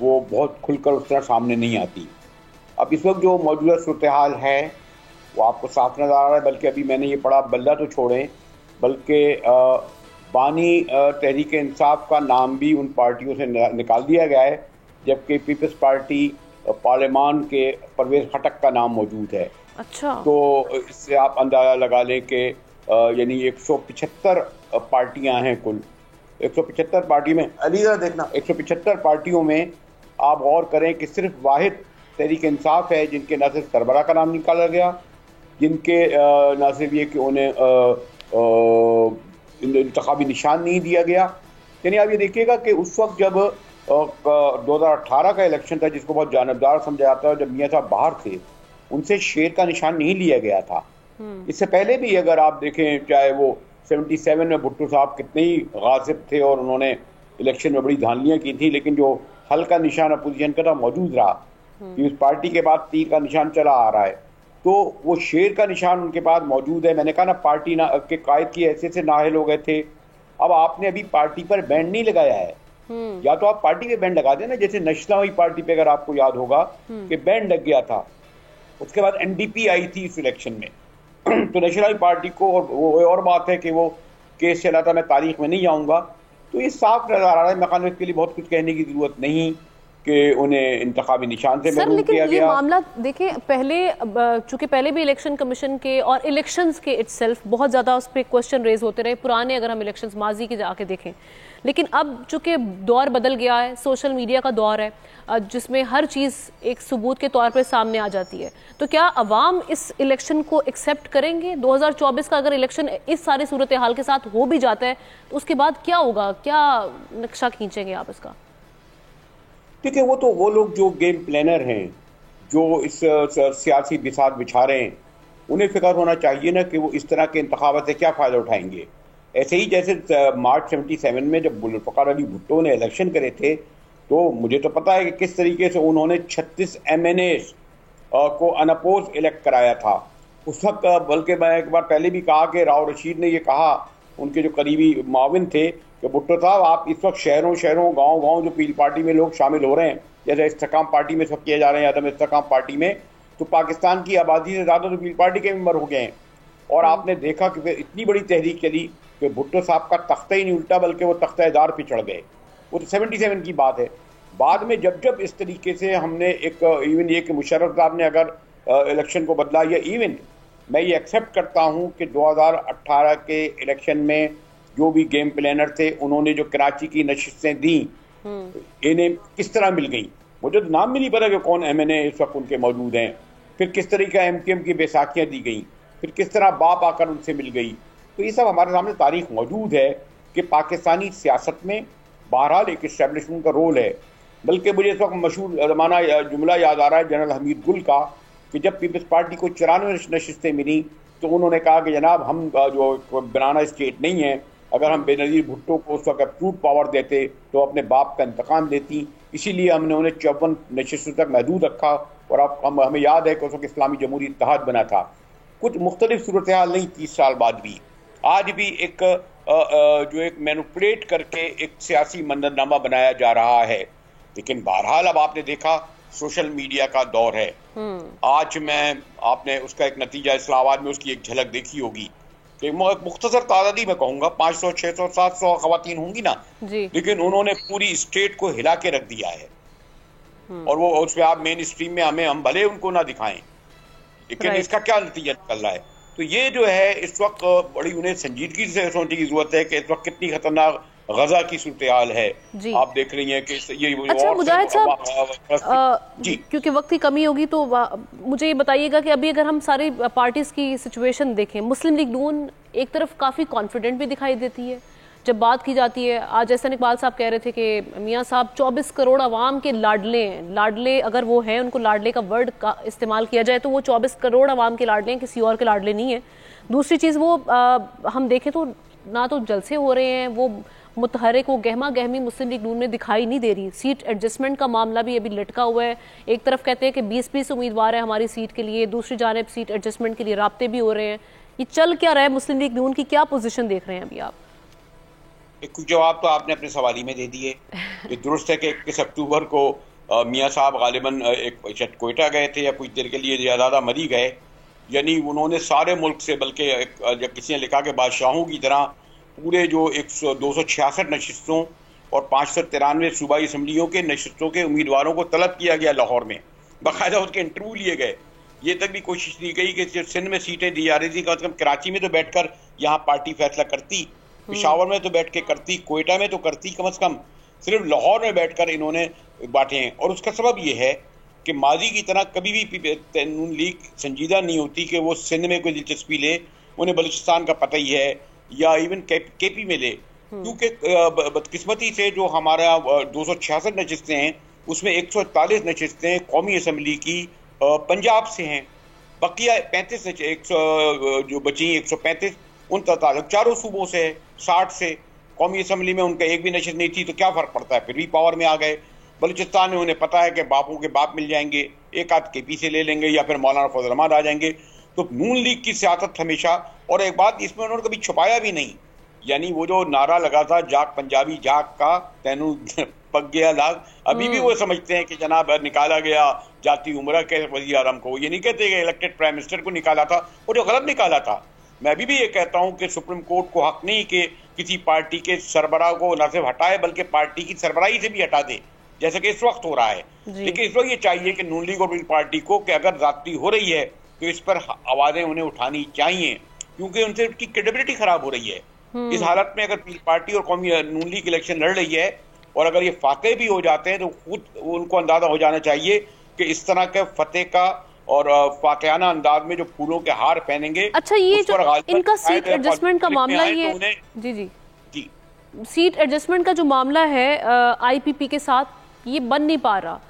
वो बहुत खुलकर उस तरह सामने नहीं आती। अब इस वक्त जो मौजूदा सूरत हाल है वो आपको साफ नज़र आ रहा है। बल्कि अभी मैंने ये पढ़ा, बल्ला तो छोड़ें, बल्कि बानी तहरीक इंसाफ का नाम भी उन पार्टियों से निकाल दिया गया है, जबकि पीपल्स पार्टी पार्लियामान के परवेज़ खटक का नाम मौजूद है। अच्छा, तो इससे आप अंदाज़ा लगा लें कि यानी 175 पार्टियां हैं कुल। 175 पार्टी में अलीजा देखना, 175 पार्टियों में आप गौर करें कि सिर्फ वाहिद तहरीक इंसाफ है जिनके न सिर्फ सरबरा का नाम निकाला गया, जिनके न सिर्फ ये कि उन्हें इंतखाबी निशान नहीं दिया गया। यानी आप ये देखिएगा कि उस वक्त जब 2018 का इलेक्शन था जिसको बहुत जानबदार समझा जाता है, जब मियां साहब बाहर थे उनसे शेर का निशान नहीं लिया गया था। इससे पहले भी अगर आप देखें, चाहे वो 77 में भुट्टो साहब कितने ही गासिब थे और उन्होंने इलेक्शन में बड़ी धांधलियाँ की थी, लेकिन जो हल का निशान अपोजिशन का था मौजूद रहा। कि उस पार्टी के बाद तीर का निशान चला आ रहा है, तो वो शेर का निशान उनके पास मौजूद है। मैंने कहा ना, पार्टी ना के कायद की हैसियत से नाअहल हो गए थे। अब आपने अभी पार्टी पर बैंड नहीं लगाया है, या तो आप पार्टी पे बैंड लगा देना, जैसे नेशनल पार्टी पे अगर आपको याद होगा कि बैंड लग गया था, उसके बाद एनडीपी आई थी इस इलेक्शन में। तो नेशनल पार्टी को, और बात है कि वो केस चला था, मैं तारीख में नहीं आऊँगा, तो ये साफ नजर आ रहा है। मैं इसके लिए बहुत कुछ कहने की जरूरत नहीं कि उन्हें इंतखाबी निशान से महरूम किया गया। ये मामला देखिए, चूंकि पहले भी इलेक्शन कमीशन के और इलेक्शंस के इटसेल्फ बहुत ज़्यादा उस पर क्वेश्चन रेज होते रहे, पुराने अगर हम इलेक्शंस माजी के जाके देखें। लेकिन अब चूंकि दौर बदल गया है, सोशल मीडिया का दौर है, जिसमें हर चीज़ एक सबूत के तौर पर सामने आ जाती है, तो क्या अवाम इस इलेक्शन को एक्सेप्ट करेंगे? 2024 का अगर इलेक्शन इस सारी सूरत हाल के साथ हो भी जाता है तो उसके बाद क्या होगा? क्या नक्शा खींचेंगे आप इसका? ठीक है, वो लोग जो गेम प्लानर हैं, जो इस सियासी बिसात बिछा रहे हैं, उन्हें फिक्र होना चाहिए ना कि वो इस तरह के इंतखाबात से क्या फ़ायदा उठाएंगे। ऐसे ही जैसे मार्च 77 में जब जुल्फ़िकार अली भुट्टो ने इलेक्शन करे थे, तो मुझे तो पता है कि किस तरीके से उन्होंने 36 MNAs को अनअपोज इलेक्ट कराया था उस वक्त। बल्कि मैं एक बार पहले भी कहा कि राव रशीद ने ये कहा, उनके जो करीबी माविन थे, कि भुट्टो साहब आप इस वक्त शहरों गांव जो पील पार्टी में लोग शामिल हो रहे हैं, जैसे इस्तेकाम पार्टी में सब किए जा रहे हैं, आदम इस्तेकाम पार्टी में, तो पाकिस्तान की आबादी से ज़्यादा तो पील पार्टी के मेंबर हो गए हैं। और आपने देखा कि फिर इतनी बड़ी तहरीक चली कि भुट्टो साहब का तख्ता ही नहीं उल्टा, बल्कि वो तख्ता-ए-दार पे चढ़ गए। वो तो 77 की बात है। बाद में जब जब इस तरीके से हमने एक इवन ये कि मुशर्रफ साहब ने अगर इलेक्शन को बदला, या इवन मैं ये एक्सेप्ट करता हूं कि 2018 के इलेक्शन में जो भी गेम प्लानर थे उन्होंने जो कराची की नशिस्तें दी इन्हें किस तरह मिल गई, मुझे तो नाम भी नहीं पता कि कौन MNA इस वक्त उनके मौजूद हैं, फिर किस तरह का MKM की बैसाखियाँ दी गई, फिर किस तरह बाप आकर उनसे मिल गई। तो ये सब हमारे सामने तारीख मौजूद है कि पाकिस्तानी सियासत में बहरहाल एक इस्टेब्लिशमेंट का रोल है। बल्कि मुझे इस वक्त मशहूर ज़माना जुमला याद आ रहा है जनरल हमीद गुल का, कि जब पीपल्स पार्टी को 94 नशिस्तें मिली तो उन्होंने कहा कि जनाब हम जो बनाना स्टेट नहीं है, अगर हम बेनज़ीर भुट्टो को उस वक्त एब्सोल्यूट पावर देते तो अपने बाप का इंतकाम लेती, इसीलिए हमने उन्हें 54 नशिस्तों तक महदूद रखा। और अब हमें याद है कि उस वक्त इस्लामी जमहूरी इत्तेहाद बना था। कुछ मुख्तलिफ सूरत हाल नहीं, 30 साल बाद भी आज भी एक जो एक मैनिपुलेट करके एक सियासी मंजरनामा बनाया जा रहा है। लेकिन बहरहाल अब आपने देखा सोशल मीडिया का दौर है। आज आपने उसका एक नतीजा इस्लामाबाद में उसकी एक झलक देखी होगी कि मुख्तसर तादादी में कहूँगा 500, 600, 700 खवातीन होंगी ना जी। लेकिन उन्होंने पूरी स्टेट को हिला के रख दिया है। और वो उसमें आप मेन स्ट्रीम में हम भले उनको ना दिखाएं, लेकिन इसका क्या नतीजा निकल रहा है। तो ये जो है इस वक्त बड़ी उन्हें संजीदगी से सोचने की जरूरत है कि इस वक्त कितनी खतरनाक गजा की सूरत हाल है। आप देख रही हैं कि ये अच्छा मुजाहिद साहब जी, क्योंकि वक्त की कमी होगी तो मुझे ये बताइएगा कि अभी अगर हम सारी पार्टीज की सिचुएशन देखें, मुस्लिम लीग नून एक तरफ काफी कॉन्फिडेंट भी दिखाई देती है जब बात की जाती है। आज एहसन इकबाल साहब कह रहे थे कि मियाँ साहब 24 करोड़ आवाम के लाडले हैं, लाडले अगर वो हैं, उनको लाडले का वर्ड का इस्तेमाल किया जाए तो वो 24 करोड़ आवाम के लाडले हैं, किसी और के लाडले नहीं है। दूसरी चीज़ वो हम देखें तो ना तो जलसे हो रहे हैं, वो मुतहरिक, वो गहमा गहमी मुस्लिम लीग नून में दिखाई नहीं दे रही। सीट एडजस्टमेंट का मामला भी अभी लटका हुआ है। एक तरफ कहते हैं कि 20-20 उम्मीदवार है हमारी सीट के लिए, दूसरी जानब सीट एडजस्टमेंट के लिए राब्ते भी हो रहे हैं। ये चल क्या रहा है, मुस्लिम लीग नून की क्या पोजीशन देख रहे हैं अभी आप? एक जवाब तो आपने अपने सवाली में दे दिए। ये दुरुस्त है कि 21 अक्टूबर को मियाँ साहब गालिबन एक कोयटा गए थे या कुछ देर के लिए ज़्यादा मरी गए, यानी उन्होंने सारे मुल्क से, बल्कि किसी ने लिखा कि बादशाहों की तरह पूरे जो 266 नशिस्तों और 593 सूबाई असम्बलियों के नशिस्तों के उम्मीदवारों को तलब किया गया लाहौर में, बाकायदा उसके इंटरव्यू लिए गए। ये तक भी कोशिश की गई कि सिंध में सीटें दी जा रही थी, कम से कम कराची में तो बैठकर यहाँ पार्टी फैसला करती, पेशावर में तो बैठ के करती, कोयटा में तो करती, कम से कम सिर्फ लाहौर में बैठकर इन्होंने बांटे हैं। और उसका सबब यह है कि माजी की तरह कभी भी नून लीग संजीदा नहीं होती कि वो सिंध में कोई दिलचस्पी ले, उन्हें बलूचिस्तान का पता ही है, या इवन केपी में ले, क्योंकि बदकिस्मती से जो हमारा 266 नशिस्तें हैं उसमें 141 नशिस्तें कौमी असम्बली की पंजाब से हैं, बकिया 35 जो बची 135 उन ताल्लुक चारों सूबों से है, 60 से कौमी असम्बली में उनका एक भी नशिस्त नहीं थी, तो क्या फर्क पड़ता है, फिर भी पावर में आ गए। बलूचिस्तान में उन्हें पता है कि बापों के बाप मिल जाएंगे, एक आध केपी से ले लेंगे या फिर मौलाना फजल रहमान आ जाएंगे। तो नून लीग की सियासत हमेशा, और एक बात इसमें उन्होंने कभी छुपाया भी नहीं, यानी वो जो नारा लगा था जाग पंजाबी जाग का तैनू पक गया लाग, अभी भी वो समझते हैं कि जनाब निकाला गया जाती उम्र के वज़ीर आज़म को, ये नहीं कहते कि इलेक्टेड प्राइम मिनिस्टर को निकाला था, वो जो गलत निकाला था। मैं अभी भी ये कहता हूं कि सुप्रीम कोर्ट को हक नहीं कि किसी पार्टी के सरबराह को न सिर्फ हटाए बल्कि पार्टी की सरबराही से भी हटा दे, जैसे कि इस वक्त हो रहा है। लेकिन इस वक्त ये चाहिए कि नून लीग और पार्टी को कि अगर ज्यादती हो रही है तो इस पर आवाजें उन्हें उठानी चाहिए, क्योंकि उनसे उसकी क्रेडिबिलिटी खराब हो रही है। इस हालत में अगर पार्टी और कौमी नून लीग इलेक्शन लड़ रही है और अगर ये फाते भी हो जाते हैं तो खुद उनको अंदाजा हो जाना चाहिए कि इस तरह के फतेह का और फातिहाना अंदाज में जो फूलों के हार पहनेंगे। अच्छा, ये जो इनका सीट एडजस्टमेंट का मामला, ये जी सीट एडजस्टमेंट का जो मामला है आईपीपी के साथ, ये बन नहीं पा रहा।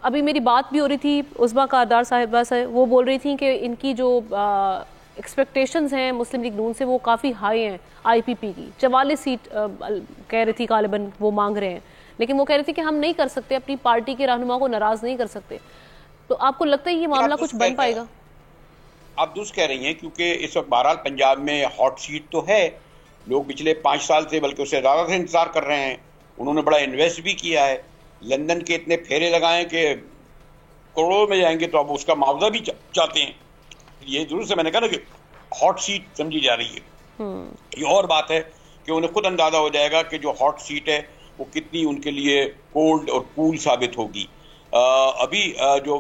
अभी मेरी बात भी हो रही थी उस्मा कारदार साहिबा से, वो बोल रही थी कि इनकी जो एक्सपेक्टेशंस हैं मुस्लिम लीग नून से वो काफ़ी हाई हैं। आईपीपी की 44 सीट कह रही थी गालिबन वो मांग रहे हैं, लेकिन वो कह रही थी कि हम नहीं कर सकते, अपनी पार्टी के रहनुमा को नाराज नहीं कर सकते। तो आपको लगता है ये मामला कुछ बन पाएगा? आप दुरुस्त कह रही हैं, क्योंकि इस वक्त बहरहाल पंजाब में हॉट सीट तो है, लोग पिछले 5 साल से बल्कि उससे ज़्यादा से इंतजार कर रहे हैं, उन्होंने बड़ा इन्वेस्ट भी किया है, लंदन के इतने फेरे लगाए कि करोड़ों में जाएंगे, तो अब उसका मुआवजा भी चाहते हैं। ये जरूर से मैंने कहा ना कि हॉट सीट समझी जा रही है। ये और बात है कि उन्हें खुद अंदाजा हो जाएगा कि जो हॉट सीट है वो कितनी उनके लिए कोल्ड और कूल साबित होगी। अभी जो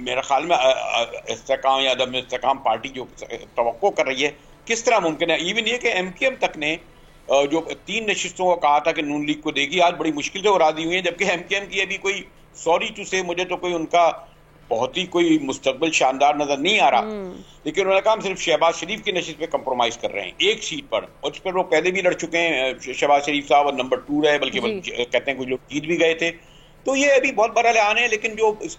मेरा ख्याल में इस्तेकाम या अदम इस्तेकाम पार्टी जो तवक्को कर रही है, किस तरह मुमकिन है, इवन ये कि MKM तक ने जो 3 नशिस्तों को कहा था कि नून लीग को देगी, आज बड़ी मुश्किल से वो राजी हुई है, जबकि MKM की अभी कोई सॉरी टू से मुझे तो कोई उनका बहुत ही कोई मुस्तकबिल शानदार नजर नहीं आ रहा। लेकिन उन्होंने कहा हम सिर्फ शहबाज शरीफ की नशिस्त पे कंप्रोमाइज कर रहे हैं एक सीट पर, और इस पर वो पहले भी लड़ चुके हैं शहबाज शरीफ साहब, और नंबर 2 रहे, बल्कि कहते हैं कुछ लोग जीत भी गए थे। तो ये अभी बहुत बड़ा ऐलान है। लेकिन जो इस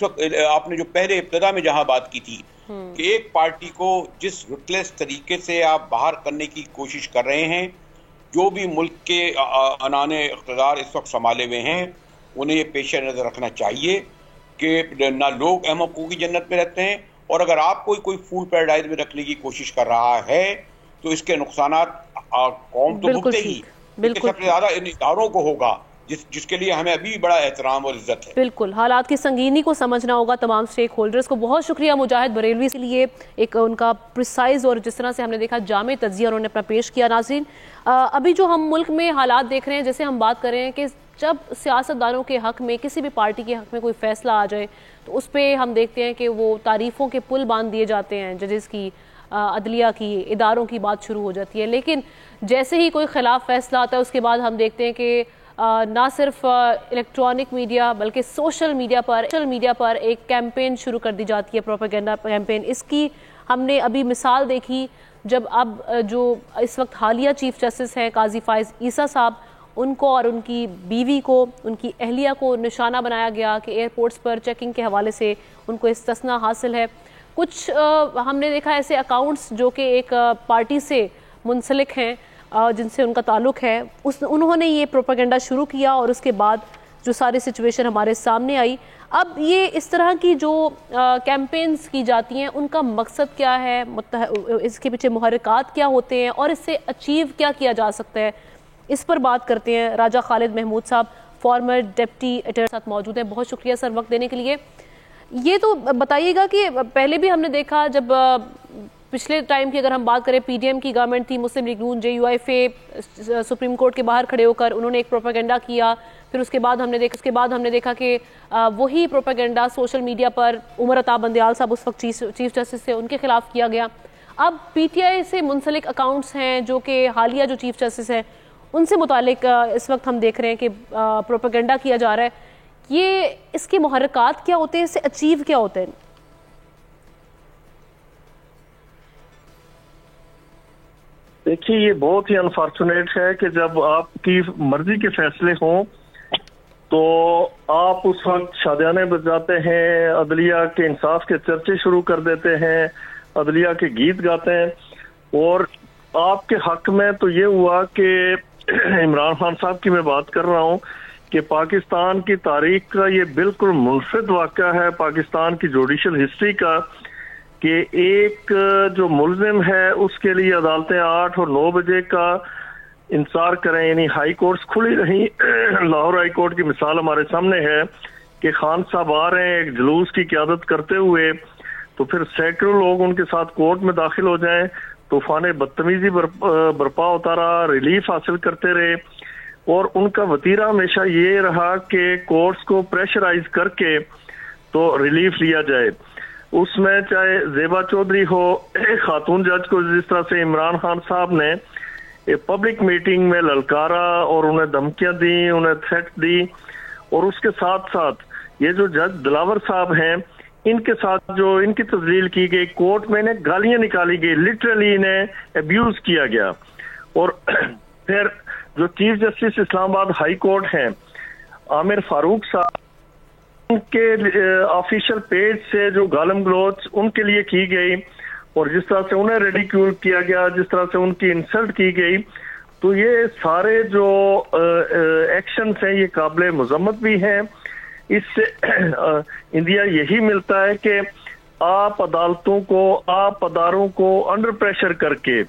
वक्त आपने जो पहले इब्तिदा में जहां बात की थी कि एक पार्टी को जिस रुटलेस तरीके से आप बाहर करने की कोशिश कर रहे हैं, जो भी मुल्क के अनाने इख्तिदार इस वक्त संभाले हुए हैं, उन्हें ये पेश नजर रखना चाहिए कि ना लोग अहम हकूक की जन्नत में रहते हैं, और अगर आप कोई फूल पैराडाइज में रखने की कोशिश कर रहा है तो इसके नुकसानात कौम तो भुगते ही, सबसे ज्यादा इन इदारों को होगा जिसके लिए हमें अभी बड़ा एहतराम और इज्जत है। बिल्कुल, हालात की संगीनी को समझना होगा तमाम स्टेक होल्डर्स को। बहुत शुक्रिया मुजाहिद बरेलवी के लिए, एक उनका प्रिसाइज और जिस तरह से हमने देखा जामे तज्जिया उन्होंने अपना पेश किया। नाज़रीन, अभी जो हम मुल्क में हालात देख रहे हैं, जैसे हम बात कर रहे हैं कि जब सियासतदानों के हक में, किसी भी पार्टी के हक में कोई फैसला आ जाए तो उस पर हम देखते हैं कि वो तारीफ़ों के पुल बांध दिए जाते हैं, जजेस की, अदलिया की, इदारों की बात शुरू हो जाती है। लेकिन जैसे ही कोई खिलाफ फैसला आता है उसके बाद हम देखते हैं कि ना सिर्फ इलेक्ट्रॉनिक मीडिया बल्कि सोशल मीडिया पर एक कैंपेन शुरू कर दी जाती है, प्रोपेगेंडा कैंपेन। इसकी हमने अभी मिसाल देखी जब अब जो इस वक्त हालिया चीफ जस्टिस हैं काजी फाइज ईसा साहब, उनको और उनकी बीवी को, उनकी अहलिया को निशाना बनाया गया कि एयरपोर्ट्स पर चेकिंग के हवाले से उनको इस्तिस्ना हासिल है। कुछ हमने देखा ऐसे अकाउंट्स जो कि एक पार्टी से मुंसलिक हैं, जिनसे उनका ताल्लुक है, उन्होंने ये प्रोपेगेंडा शुरू किया और उसके बाद जो सारी सिचुएशन हमारे सामने आई। अब ये इस तरह की जो कैंपेन्स की जाती हैं, उनका मकसद क्या है, इसके पीछे मुहर्रिकात क्या होते हैं और इससे अचीव क्या किया जा सकता है, इस पर बात करते हैं। राजा खालिद महमूद साहब, फॉर्मर डिप्टी अटॉर्नी साथ मौजूद हैं। बहुत शुक्रिया सर वक्त देने के लिए। ये तो बताइएगा कि पहले भी हमने देखा, जब पिछले टाइम की अगर हम बात करें, PDM की गवर्नमेंट थी, मुस्लिम लीग नून, JUIFA सुप्रीम कोर्ट के बाहर खड़े होकर उन्होंने एक प्रोपेगेंडा किया। फिर उसके बाद हमने देखा कि वही प्रोपेगेंडा सोशल मीडिया पर उमर अता बंदयाल साहब उस वक्त चीफ जस्टिस थे, उनके खिलाफ किया गया। अब PTI से मुंसलिक अकाउंट्स हैं जो कि हालिया जो चीफ जस्टिस हैं उनसे मुतालिक इस वक्त हम देख रहे हैं कि प्रोपेगेंडा किया जा रहा है। ये इसके मुहर्रिकात क्या होते हैं, इससे अचीव क्या होते हैं? देखिए, ये बहुत ही अनफॉर्चुनेट है कि जब आपकी मर्जी के फैसले हों तो आप उस वक्त शादियाने बजाते हैं, अदलिया के इंसाफ के चर्चे शुरू कर देते हैं, अदलिया के गीत गाते हैं। और आपके हक में तो ये हुआ कि इमरान खान साहब की मैं बात कर रहा हूँ कि पाकिस्तान की तारीख का ये बिल्कुल मुनफरिद वाक़या है, पाकिस्तान की जुडिशल हिस्ट्री का, कि एक जो मुलजिम है उसके लिए अदालतें 8 और 9 बजे का इंतजार करें, यानी हाई कोर्ट्स खुली रही। लाहौर हाई कोर्ट की मिसाल हमारे सामने है कि खान साहब आ रहे हैं एक जुलूस की क़यादत करते हुए, तो फिर सैकड़ों लोग उनके साथ कोर्ट में दाखिल हो जाएं, तूफान बदतमीजी बरपा होता रहा, रिलीफ हासिल करते रहे। और उनका वतीरा हमेशा ये रहा कि कोर्ट्स को प्रेशराइज करके तो रिलीफ लिया जाए। उसमें चाहे जेबा चौधरी हो, खातून जज को जिस तरह से इमरान खान साहब ने एक पब्लिक मीटिंग में ललकारा और उन्हें धमकियां दी, उन्हें थ्रेट दी, और उसके साथ साथ ये जो जज दिलावर साहब हैं, इनके साथ जो इनकी तस्लील की गई, कोर्ट में इन्हें गालियां निकाली गई, लिटरली इन्हें अब्यूज किया गया। और फिर जो chief justice Islamabad high court हैं आमिर फारूक साहब, उनके ऑफिशियल पेज से जो गालम गलोच उनके लिए की गई और जिस तरह से उन्हें रेडिक्यूल किया गया, जिस तरह से उनकी इंसल्ट की गई, तो ये सारे जो एक्शन हैं ये काबिल मजम्मत भी हैं। इससे इंडिया यही मिलता है कि आप अदालतों को, आप अदारों को अंडर प्रेशर करके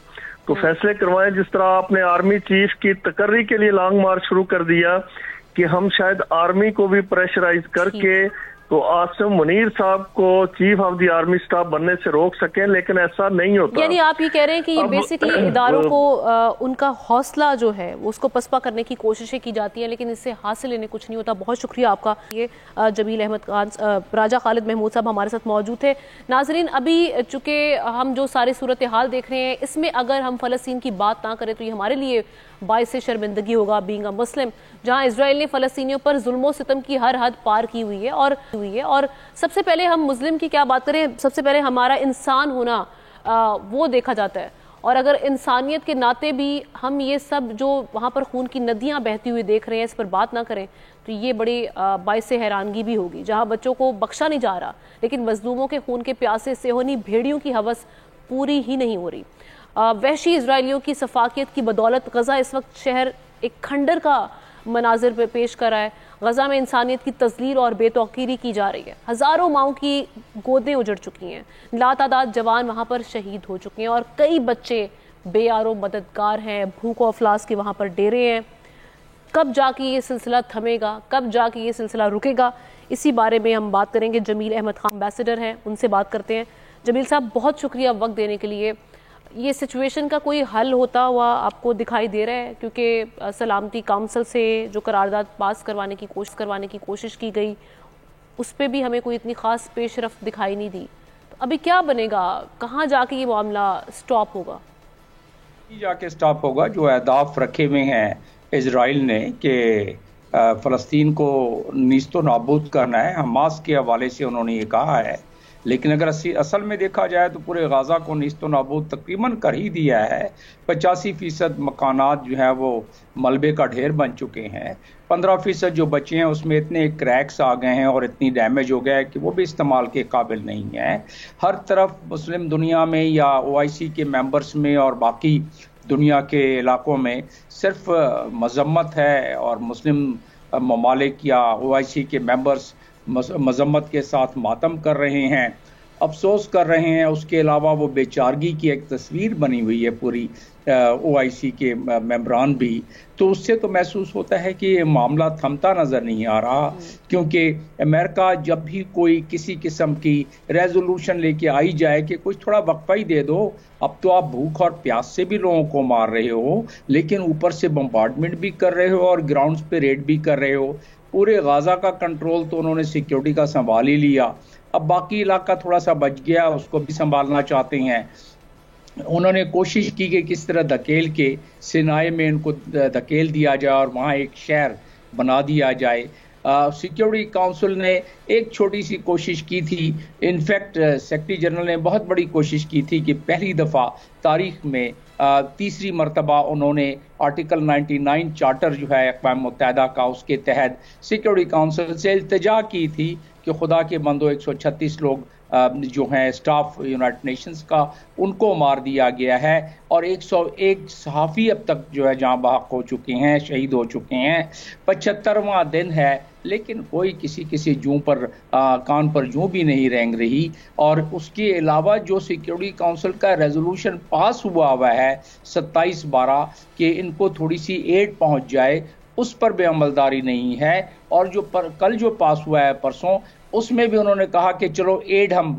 तो फैसले करवाएं। जिस तरह आपने आर्मी चीफ की तकर्री के लिए लॉन्ग मार्च शुरू कर दिया कि हम शायद आर्मी को भी प्रेशराइज करके तो आसिम मुनीर साहब को chief of the army staff बनने से रोक सकें, लेकिन ऐसा नहीं होता। यानी आप ये कह रहे हैं कि ये बेसिकली इदारों को उनका हौसला जो है वो उसको पसपा करने की कोशिशें की जाती हैं, लेकिन इससे हासिल लेने कुछ नहीं होता। बहुत शुक्रिया आपका। ये जमील अहमद खान, राजा खालिद महमूद साहब हमारे साथ मौजूद थे। नाजरीन, अभी चूंकि हम जो सारी सूरत हाल देख रहे हैं, इसमें अगर हम फ़लस्तीन की बात ना करें तो ये हमारे लिए बाइस शर्मिंदगी होगा बीइंग अ मुस्लिम, जहां इजराइल ने फ़लस्तीनियों पर जुल्म सितम की हर हद पार की हुई है। और सबसे पहले हम मुस्लिम की क्या बात करें, सबसे पहले हमारा इंसान होना वो देखा जाता है। और अगर इंसानियत के नाते भी हम ये सब जो वहाँ पर खून की नदियाँ बहती हुई देख रहे हैं इस पर बात ना करें तो ये बड़ी बाइस हैरानगी भी होगी। जहाँ बच्चों को बख्शा नहीं जा रहा, लेकिन मजलूमों के खून के प्यासे से होनी भेड़ियों की हवस पूरी ही नहीं हो रही। वहशी इजराइलियों की सफाकियत की बदौलत गजा इस वक्त शहर एक खंडर का मनाजिर पे पेश कर रहा है। गजा में इंसानियत की तज़लील और बेतौकीरी की जा रही है। हज़ारों माओं की गोदें उजड़ चुकी हैं, लातादाद जवान वहाँ पर शहीद हो चुके हैं और कई बच्चे बेयारो मददगार हैं। भूख और अफलास के वहाँ पर डेरे हैं। कब जाके ये सिलसिला थमेगा, कब जाके ये सिलसिला रुकेगा, इसी बारे में हम बात करेंगे। जमील अहमद खान एम्बेसडर हैं, उनसे बात करते हैं। जमील साहब, बहुत शुक्रिया वक्त देने के लिए। ये सिचुएशन का कोई हल होता हुआ आपको दिखाई दे रहा है? क्योंकि सलामती काउंसिल से जो करारदाद पास करवाने की कोशिश की गई उस पर भी हमें कोई इतनी ख़ास पेशरफ्त दिखाई नहीं दी। तो अभी क्या बनेगा, कहाँ जाके ये मामला स्टॉप होगा? जाके स्टॉप होगा जो अहदाफ रखे हुए हैं इजराइल ने कि फ़लस्तीन को नीस्तो नाबूद करना है, हमास के हवाले से उन्होंने ये कहा है। लेकिन अगर असल में देखा जाए तो पूरे गाज़ा को नीस्तो नाबूद तकरीबन कर ही दिया है। 85% मकानात जो है वो मलबे का ढेर बन चुके हैं। 15% जो बचे हैं उसमें इतने क्रैक्स आ गए हैं और इतनी डैमेज हो गया है कि वो भी इस्तेमाल के काबिल नहीं है। हर तरफ मुस्लिम दुनिया में या OIC के मेंबर्स में और बाकी दुनिया के इलाकों में सिर्फ मजम्मत है और मुस्लिम ममालिक या OIC के मेंबर्स मजम्मत के साथ मातम कर रहे हैं, अफसोस कर रहे हैं। उसके अलावा वो बेचारगी की एक तस्वीर बनी हुई है पूरी OIC के मेंबरान भी। तो उससे तो महसूस होता है कि ये मामला थमता नज़र नहीं आ रहा, क्योंकि अमेरिका जब भी कोई किसी किस्म की रेजोल्यूशन लेके आई जाए कि कुछ थोड़ा वक्फा ही दे दो, अब तो आप भूख और प्यास से भी लोगों को मार रहे हो, लेकिन ऊपर से बम्बार्डमेंट भी कर रहे हो और ग्राउंड्स पे रेड भी कर रहे हो। पूरे गाज़ा का कंट्रोल तो उन्होंने सिक्योरिटी का संभाल ही लिया, अब बाकी इलाका थोड़ा सा बच गया, उसको भी संभालना चाहते हैं। उन्होंने कोशिश की कि किस तरह धकेल के सिनाई में इनको धकेल दिया जाए और वहाँ एक शहर बना दिया जाए। सिक्योरिटी काउंसिल ने एक छोटी सी कोशिश की थी। इनफैक्ट सेक्रेटरी जनरल ने बहुत बड़ी कोशिश की थी कि पहली दफ़ा तारीख में तीसरी मरतबा उन्होंने आर्टिकल 99 चार्टर जो है अक़वाम मुत्तहिदा का, उसके तहत सिक्योरिटी काउंसिल से इल्तिजा की थी कि खुदा के बंदो 136 लोग जो हैं स्टाफ यूनाइटेड नेशंस का, उनको मार दिया गया है और 101 सहाफ़ी अब तक जो है जहाँ बहक हो चुके हैं, शहीद हो चुके हैं। 75वां दिन है लेकिन कोई किसी जूं पर कान पर जूं भी नहीं रेंग रही। और उसके अलावा जो सिक्योरिटी काउंसिल का रेजोल्यूशन पास हुआ है 27/12 कि इनको थोड़ी सी एड पहुंच जाए, उस पर भी अमलदारी नहीं है। और जो कल जो पास हुआ है परसों, उसमें भी उन्होंने कहा कि चलो एड हम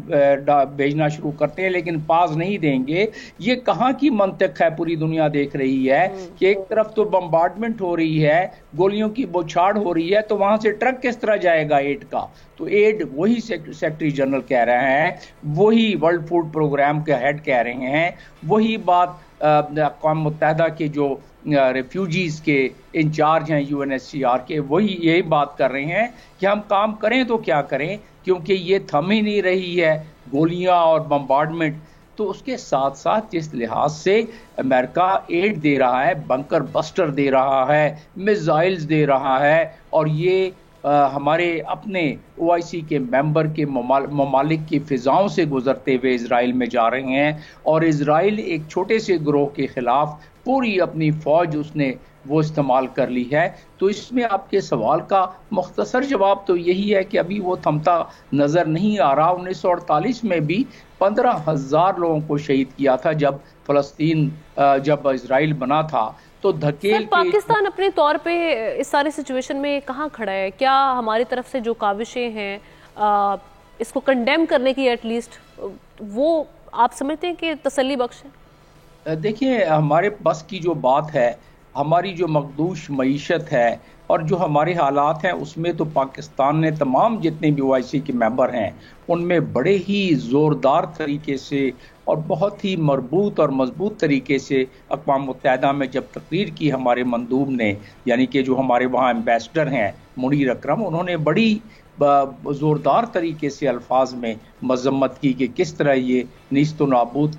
भेजना शुरू करते हैं लेकिन पास नहीं देंगे। ये कहाँ की मंतक है? पूरी दुनिया देख रही है कि एक तरफ तो बम्बार्डमेंट हो रही है, गोलियों की बौछार हो रही है, तो वहां से ट्रक किस तरह जाएगा एड का? तो एड वही सेक्रेटरी जनरल कह रहे हैं, वही वर्ल्ड फूड प्रोग्राम के हेड कह रहे हैं, वही बात अक़वाम मुत्तहिदा के जो रेफ्यूजीज के इंचार्ज हैं UNHCR के, वही यही बात कर रहे हैं कि हम काम करें तो क्या करें, क्योंकि ये थम ही नहीं रही है गोलियां और बम्बार्डमेंट। तो उसके साथ साथ जिस लिहाज से अमेरिका एड दे रहा है, बंकर बस्टर दे रहा है, मिसाइल्स दे रहा है, और ये हमारे अपने OIC के मेंबर के ममालिक की फ़िज़ाओं से गुजरते हुए इजराइल में जा रहे हैं, और इजराइल एक छोटे से ग्रोह के ख़िलाफ़ पूरी अपनी फ़ौज उसने वो इस्तेमाल कर ली है। तो इसमें आपके सवाल का मुख्तसर जवाब तो यही है कि अभी वो थमता नज़र नहीं आ रहा। 1948 में भी 15,000 लोगों को शहीद किया था जब फ़लस्तीन जब इजराइल बना था। तो धकेल पाकिस्तान अपने तौर पे इस सारे सिचुएशन में कहाँ खड़ा है? क्या हमारी तरफ से जो काविशें हैं इसको कंडेम करने की एटलीस्ट, वो आप समझते हैं कि तसल्ली बख्श है? देखिए, हमारे बस की जो बात है, हमारी जो मखदूश मईशत है और जो हमारे हालात हैं, उसमें तो पाकिस्तान ने तमाम जितने भी OIC के मेंबर हैं उनमें बड़े ही ज़ोरदार तरीके से और बहुत ही मरबूत और मजबूत तरीके से अक़वाम मुत्तहिदा में जब तकरीर की हमारे मंदूब ने, यानी कि जो हमारे वहाँ एम्बेसडर हैं मुनीर अकरम, उन्होंने बड़ी ज़ोरदार तरीके से अल्फाज में मज़म्मत की कि किस तरह ये नीस्त व नाबूद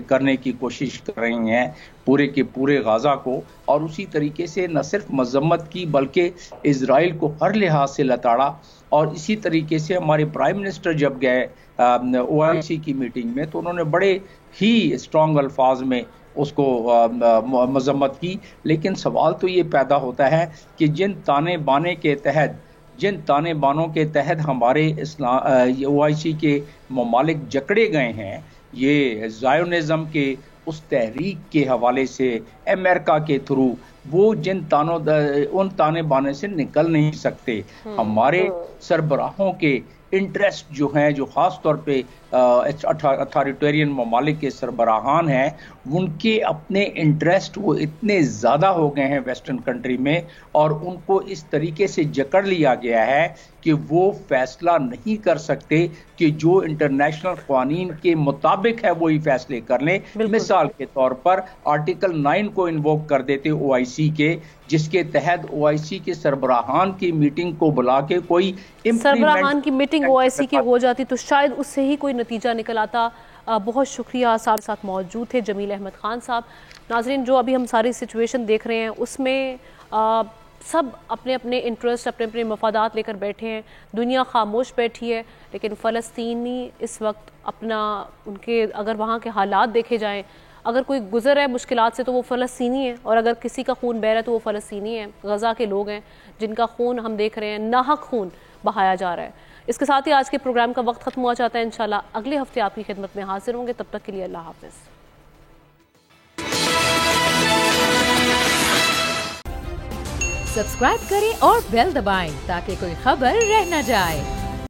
करने की कोशिश कर रही हैं पूरे के पूरे गाज़ा को। और उसी तरीके से न सिर्फ मज़म्मत की बल्कि इज़राइल को हर लिहाज से लताड़ा। और इसी तरीके से हमारे प्राइम मिनिस्टर जब गए OIC की मीटिंग में तो उन्होंने बड़े ही स्ट्रॉन्ग अल्फाज में उसको मज़म्मत की। लेकिन सवाल तो ये पैदा होता है कि जिन ताने बाने के तहत, जिन ताने बानों के तहत हमारे OIC के ममालिक जकड़े गए हैं, ये ज़ायोनिज़्म के उस तहरीक के हवाले से अमेरिका के थ्रू, वो उन ताने बाने से निकल नहीं सकते। हमारे सरबराहों के इंटरेस्ट जो हैं, जो ख़ास तौर पे अथॉरिटेरियन ममालिक के सरबराहान हैं, उनके अपने इंटरेस्ट वो इतने ज़्यादा हो गए हैं वेस्टर्न कंट्री में, और उनको इस तरीके से जकड़ लिया गया है कि वो फैसला नहीं कर सकते कि जो इंटरनेशनल क़वानीन के मुताबिक है वही फैसले कर लें। मिसाल के तौर पर आर्टिकल 9 को इन्वोक कर देते OIC के, जिसके तहत OIC के सरबराहान की मीटिंग को बुला के कोई सरबराहान की मीटिंग OIC की हो जाती तो शायद उससे ही कोई नतीजा निकल आता। बहुत शुक्रिया। साथ मौजूद थे जमील अहमद खान साहब। नाज़रीन, जो अभी हम सारी सिचुएशन देख रहे हैं उसमें सब अपने अपने इंटरेस्ट, अपने अपने मफादात लेकर बैठे हैं। दुनिया खामोश बैठी है, लेकिन फ़लस्तीनी इस वक्त अपना, उनके अगर वहाँ के हालात देखे जाएं, अगर कोई गुजर है मुश्किलात से तो वो फ़लस्तीनी है, और अगर किसी का खून बह रहा है तो वो फ़लस्तीनी है। गज़ा के लोग हैं जिनका खून हम देख रहे हैं, नाहक खून बहाया जा रहा है। इसके साथ ही आज के प्रोग्राम का वक्त ख़त्म हुआ चाहता है। इंशाल्लाह अगले हफ्ते आपकी खिदमत में हाजिर होंगे। तब तक के लिए अल्लाह हाफ़िज़। सब्सक्राइब करें और बेल दबाएं ताकि कोई खबर रह न जाए।